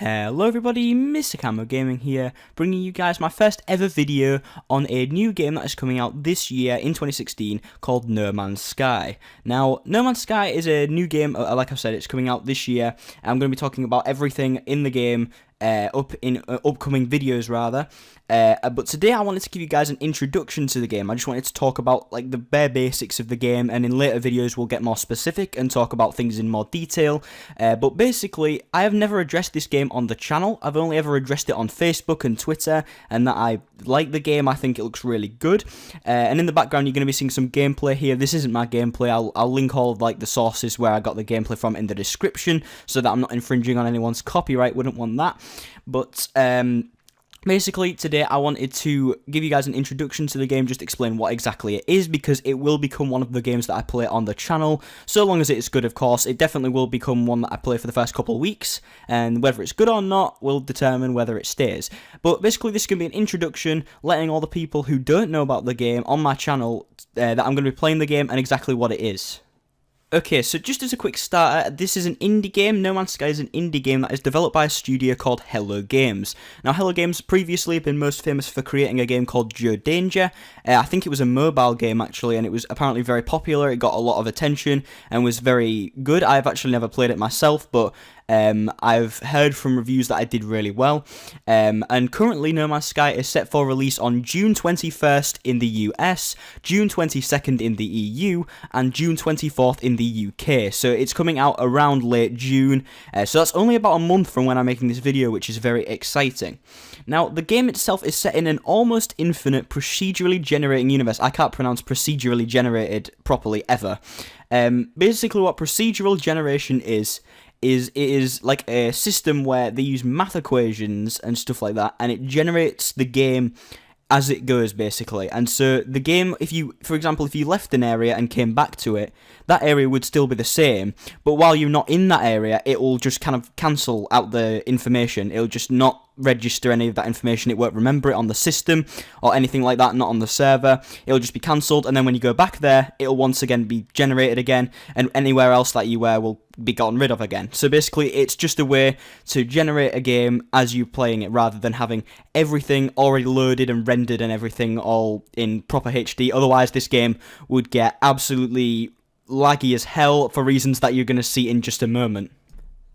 Hello everybody, MrCamoGaming here, bringing you guys my first ever video on a new game that is coming out this year in 2016 called No Man's Sky. Now, No Man's Sky is a new game, like I said, it's coming out this year, and I'm going to be talking about everything in the game upcoming videos rather. But today I wanted to give you guys an introduction to the game. I just wanted to talk about like the bare basics of the game, and in later videos we'll get more specific and talk about things in more detail. But basically, I have never addressed this game on the channel. I've only ever addressed it on Facebook and Twitter, and that I like the game. I think it looks really good. And in the background you're going to be seeing some gameplay here. This isn't my gameplay. I'll link all of like the sources where I got the gameplay from in the description, so that I'm not infringing on anyone's copyright. Wouldn't want that. But basically, today I wanted to give you guys an introduction to the game, just explain what exactly it is, because it will become one of the games that I play on the channel, so long as it is good, of course. It definitely will become one that I play for the first couple of weeks, and whether it's good or not will determine whether it stays. But basically, this is going to be an introduction, letting all the people who don't know about the game on my channel that I'm going to be playing the game and exactly what it is. Okay, so just as a quick starter, this is an indie game. No Man's Sky is an indie game that is developed by a studio called Hello Games. Now, Hello Games previously have been most famous for creating a game called Joe Danger. I think it was a mobile game, actually, and it was apparently very popular. It got a lot of attention and was very good. I've actually never played it myself, but I've heard from reviews that it did really well. And currently, No Man's Sky is set for release on June 21st in the US, June 22nd in the EU, and June 24th in the UK. So it's coming out around late June. So that's only about a month from when I'm making this video, which is very exciting. Now, the game itself is set in an almost infinite procedurally generating universe. I can't pronounce procedurally generated properly ever. Basically, what procedural generation is it is like a system where they use math equations and stuff like that, and it generates the game as it goes, basically. And so the game, for example, if you left an area and came back to it, that area would still be the same, but while you're not in that area, it will just kind of cancel out the information. It'll just not register any of that information. It won't remember it on the system or anything like that, not on the server. It'll just be cancelled, and then when you go back there, it'll once again be generated again, and anywhere else that you were will be gotten rid of again. So basically, it's just a way to generate a game as you're playing it, rather than having everything already loaded and rendered and everything all in proper HD. Otherwise, this game would get absolutely laggy as hell for reasons that you're going to see in just a moment.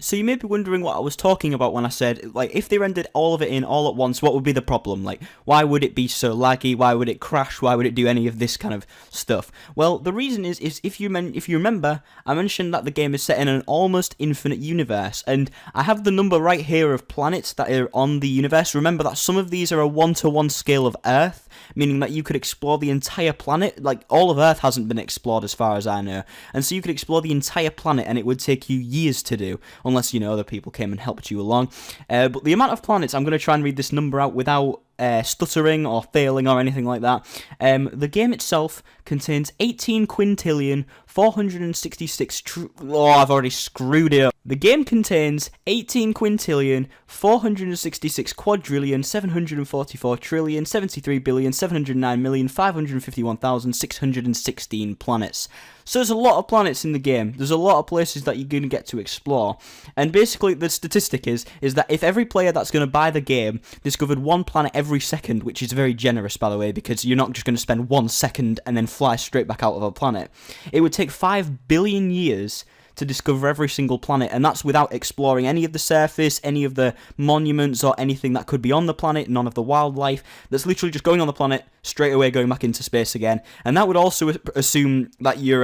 So you may be wondering what I was talking about when I said, like, if they rendered all of it in all at once, what would be the problem? Like, why would it be so laggy? Why would it crash? Why would it do any of this kind of stuff? Well, the reason is if you remember, I mentioned that the game is set in an almost infinite universe, and I have the number right here of planets that are on the universe. Remember that some of these are a 1-to-1 scale of Earth, meaning that you could explore the entire planet. Like, all of Earth hasn't been explored as far as I know, and so you could explore the entire planet, and it would take you years to do, unless, you know, other people came and helped you along. But the amount of planets, I'm going to try and read this number out without stuttering or failing or anything like that. The game itself contains 18 quintillion 466 I've already screwed it up. The game contains 18 quintillion 466 quadrillion 744 trillion 73 billion 709 million 551,616 planets. So there's a lot of planets in the game. There's a lot of places that you're going to get to explore. And basically the statistic is that if every player that's going to buy the game discovered one planet every second, which is very generous, by the way, because you're not just going to spend 1 second and then fly straight back out of a planet, it would take 5 billion years to discover every single planet, and that's without exploring any of the surface, any of the monuments, or anything that could be on the planet, none of the wildlife. That's literally just going on the planet, straight away going back into space again. And that would also assume that you're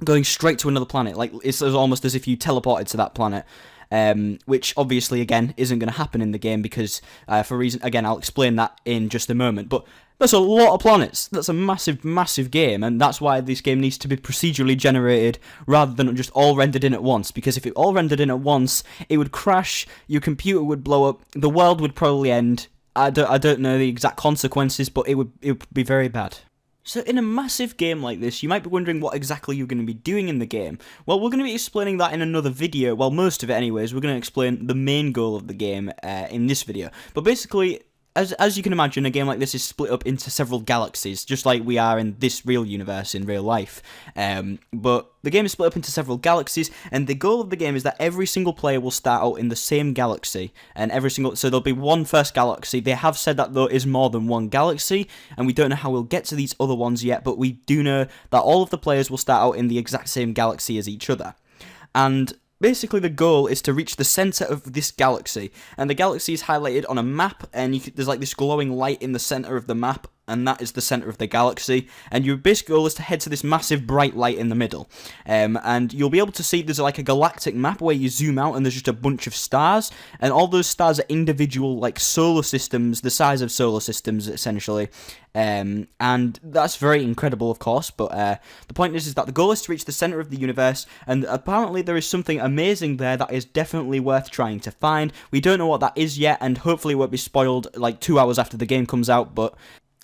going straight to another planet. Like, it's almost as if you teleported to that planet. Which obviously, again, isn't going to happen in the game because, for a reason, again, I'll explain that in just a moment. But that's a lot of planets. That's a massive, massive game, and that's why this game needs to be procedurally generated rather than just all rendered in at once, because if it all rendered in at once, it would crash, your computer would blow up, the world would probably end. I don't know the exact consequences, but it would be very bad. So in a massive game like this, you might be wondering what exactly you're going to be doing in the game. Well, we're going to be explaining that in another video. Well, most of it anyways. We're going to explain the main goal of the game in this video. But basically, as you can imagine, a game like this is split up into several galaxies, just like we are in this real universe in real life. But the game is split up into several galaxies, and the goal of the game is that every single player will start out in the same galaxy, and so there'll be one first galaxy. They have said that there is more than one galaxy, and we don't know how we'll get to these other ones yet, but we do know that all of the players will start out in the exact same galaxy as each other. And basically, the goal is to reach the center of this galaxy, and the galaxy is highlighted on a map, and there's like this glowing light in the center of the map, and that is the center of the galaxy, and your basic goal is to head to this massive bright light in the middle, and you'll be able to see there's like a galactic map where you zoom out and there's just a bunch of stars, and all those stars are individual like solar systems, the size of solar systems essentially, and that's very incredible, of course, but the point is that the goal is to reach the center of the universe, and apparently there is something amazing there that is definitely worth trying to find. We don't know what that is yet, and hopefully it won't be spoiled like 2 hours after the game comes out, but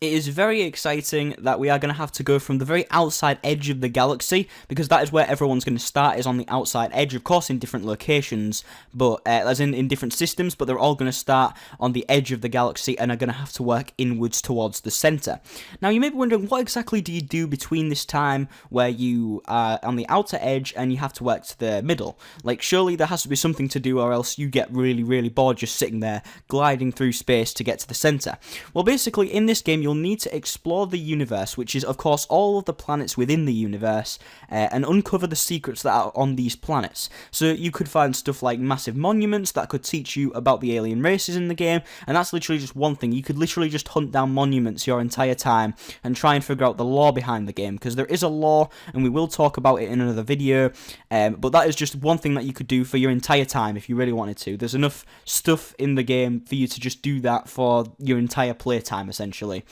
it is very exciting that we are going to have to go from the very outside edge of the galaxy, because that is where everyone's going to start, is on the outside edge, of course in different locations, but as in different systems, but they're all going to start on the edge of the galaxy and are going to have to work inwards towards the center. Now you may be wondering, what exactly do you do between this time where you are on the outer edge and you have to work to the middle? Like, surely there has to be something to do, or else you get really, really bored just sitting there gliding through space to get to the center. Well, basically in this game you'll need to explore the universe, which is of course all of the planets within the universe, and uncover the secrets that are on these planets. So you could find stuff like massive monuments that could teach you about the alien races in the game, and that's literally just one thing. You could literally just hunt down monuments your entire time and try and figure out the lore behind the game, because there is a lore and we will talk about it in another video, but that is just one thing that you could do for your entire time if you really wanted to. There's enough stuff in the game for you to just do that for your entire playtime essentially.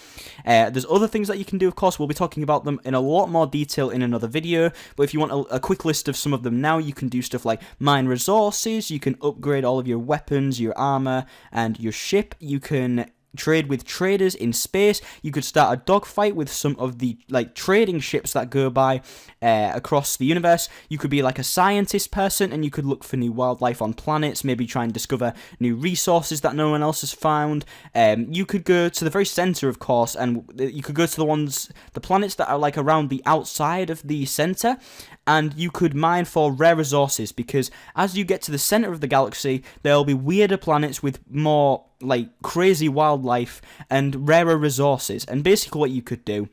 There's other things that you can do, of course. We'll be talking about them in a lot more detail in another video, but if you want a quick list of some of them now, you can do stuff like mine resources, you can upgrade all of your weapons, your armor, and your ship, you can trade with traders in space, you could start a dogfight with some of the like trading ships that go by across the universe. You could be like a scientist person and you could look for new wildlife on planets, maybe try and discover new resources that no one else has found. You could go to the very center, of course, and you could go to the planets that are like around the outside of the center, and you could mine for rare resources, because as you get to the center of the galaxy, there'll be weirder planets with more like crazy wildlife and rarer resources. And basically what you could do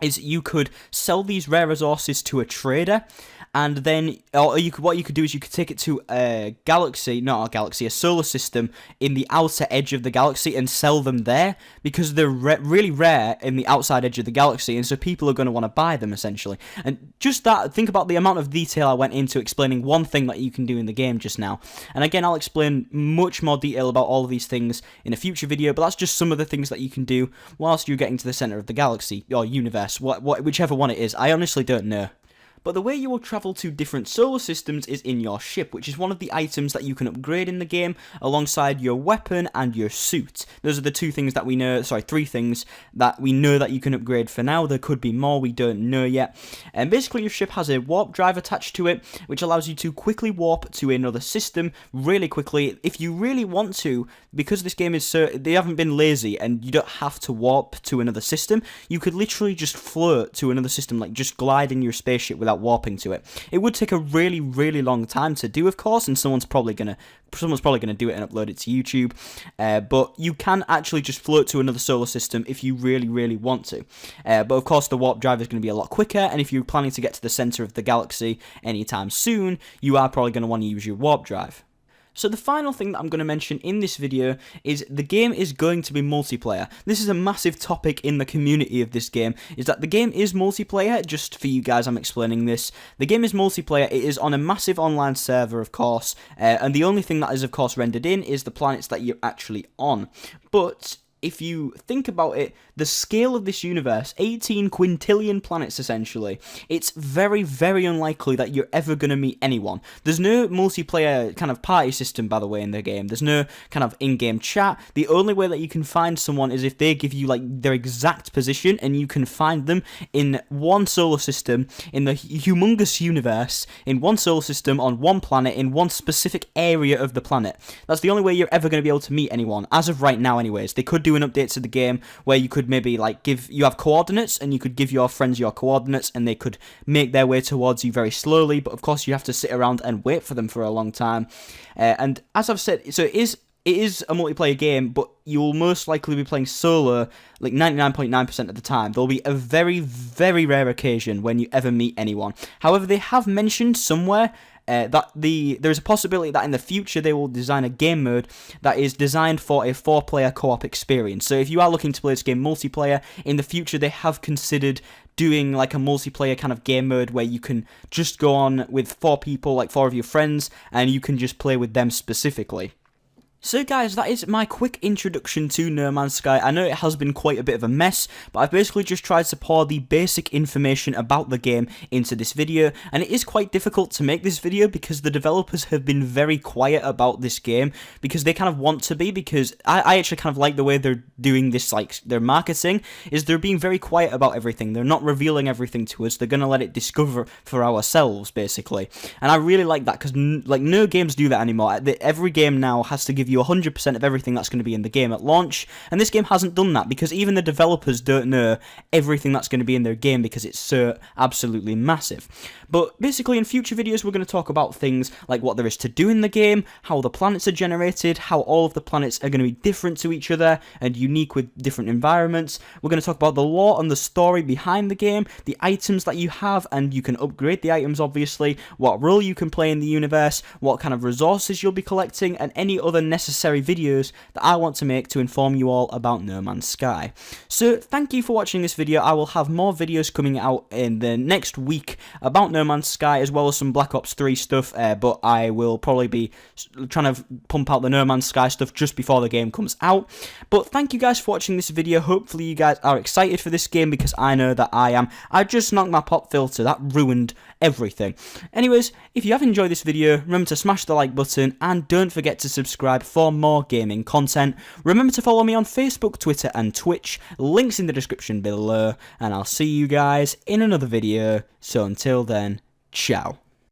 is you could sell these rare resources to a trader, and then what you could do is you could take it to a solar system in the outer edge of the galaxy and sell them there, because they're really rare in the outside edge of the galaxy, and so people are going to want to buy them essentially. And just that, think about the amount of detail I went into explaining one thing that you can do in the game just now. And again, I'll explain much more detail about all of these things in a future video, but that's just some of the things that you can do whilst you're getting to the center of the galaxy or universe, whichever one it is. I honestly don't know. But the way you will travel to different solar systems is in your ship, which is one of the items that you can upgrade in the game alongside your weapon and your suit. Those are the three things that we know that you can upgrade for now. There could be more, we don't know yet. And basically your ship has a warp drive attached to it, which allows you to quickly warp to another system really quickly if you really want to, because this game is they haven't been lazy and you don't have to warp to another system. You could literally just float to another system, like just glide in your spaceship without warping to it. It would take a really, really long time to do, of course, and someone's probably gonna do it and upload it to YouTube. But you can actually just float to another solar system if you really, really want to. But of course, the warp drive is going to be a lot quicker, and if you're planning to get to the center of the galaxy anytime soon, you are probably going to want to use your warp drive. So the final thing that I'm going to mention in this video is the game is going to be multiplayer. This is a massive topic in the community of this game, is that the game is multiplayer. Just for you guys, I'm explaining this. The game is multiplayer. It is on a massive online server, of course, and the only thing that is, of course, rendered in is the planets that you're actually on. But if you think about it, the scale of this universe, 18 quintillion planets essentially, it's very, very unlikely that you're ever going to meet anyone. There's no multiplayer kind of party system, by the way, in the game. There's no kind of in-game chat. The only way that you can find someone is if they give you like their exact position, and you can find them in one solar system, in the humongous universe, in one solar system, on one planet, in one specific area of the planet. That's the only way you're ever going to be able to meet anyone, as of right now anyways. They could do do an update to the game where you could maybe like you have coordinates, and you could give your friends your coordinates, and they could make their way towards you very slowly, but of course you have to sit around and wait for them for a long time. And as I've said, so it is a multiplayer game, but you'll most likely be playing solo like 99.9% of the time. There'll be a very, very rare occasion when you ever meet anyone. However, they have mentioned somewhere that there's a possibility that in the future they will design a game mode that is designed for a 4-player co-op experience. So if you are looking to play this game multiplayer, in the future they have considered doing like a multiplayer kind of game mode where you can just go on with 4 people, like 4 of your friends, and you can just play with them specifically. So guys, that is my quick introduction to No Man's Sky. I know it has been quite a bit of a mess, but I've basically just tried to pour the basic information about the game into this video, and it is quite difficult to make this video because the developers have been very quiet about this game, because they kind of want to be, because I actually kind of like the way they're doing this, like their marketing, is they're being very quiet about everything. They're not revealing everything to us, they're going to let it discover for ourselves, basically. And I really like that, because like no games do that anymore. Every game now has to give you 100% of everything that's going to be in the game at launch, and this game hasn't done that, because even the developers don't know everything that's going to be in their game because it's so absolutely massive. But basically in future videos we're going to talk about things like what there is to do in the game, how the planets are generated, how all of the planets are going to be different to each other and unique with different environments. We're going to talk about the lore and the story behind the game, the items that you have, and you can upgrade the items obviously, what role you can play in the universe, what kind of resources you'll be collecting, and any other necessary videos that I want to make to inform you all about No Man's Sky. So thank you for watching this video. I will have more videos coming out in the next week about No Man's Sky, as well as some Black Ops 3 stuff, but I will probably be trying to pump out the No Man's Sky stuff just before the game comes out. But thank you guys for watching this video. Hopefully you guys are excited for this game, because I know that I am. I just knocked my pop filter, that ruined everything. Anyways, if you have enjoyed this video, remember to smash the like button, and don't forget to subscribe for more gaming content. Remember to follow me on Facebook, Twitter and Twitch, links in the description below, and I'll see you guys in another video. So until then, ciao.